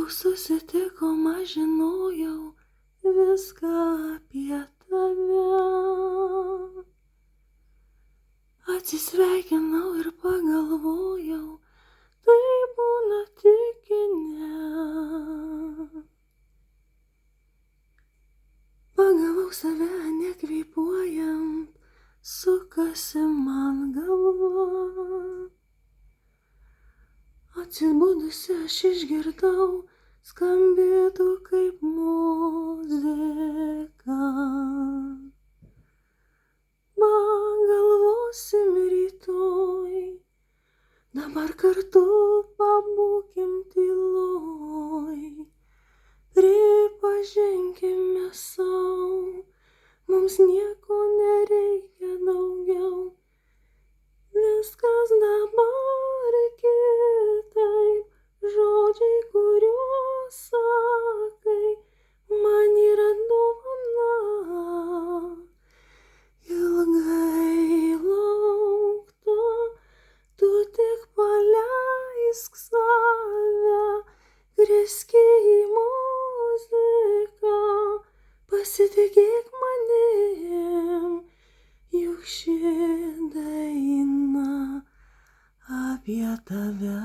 susitikom, aš žinojau viską apie tave. Atsisveikinau ir pagalvojau, tai būna tik kine. Pagavau save nekvėpuojant, sukasi man galva. Atsibudusi aš išgirdau, skambėtų kaip muzika. Pagalvosim rytoj, dabar kartu pabūkim tyloj. Pripažinkime sau, mums nieko nereikia daugiau. Viskas dabar kitaip, žodžiai, kuriuos sakai, man yra dovana. Ilgai laukta, tu tik paleisk save, kriski į muziką, pasitikėk manim, juk ši daina apie tave.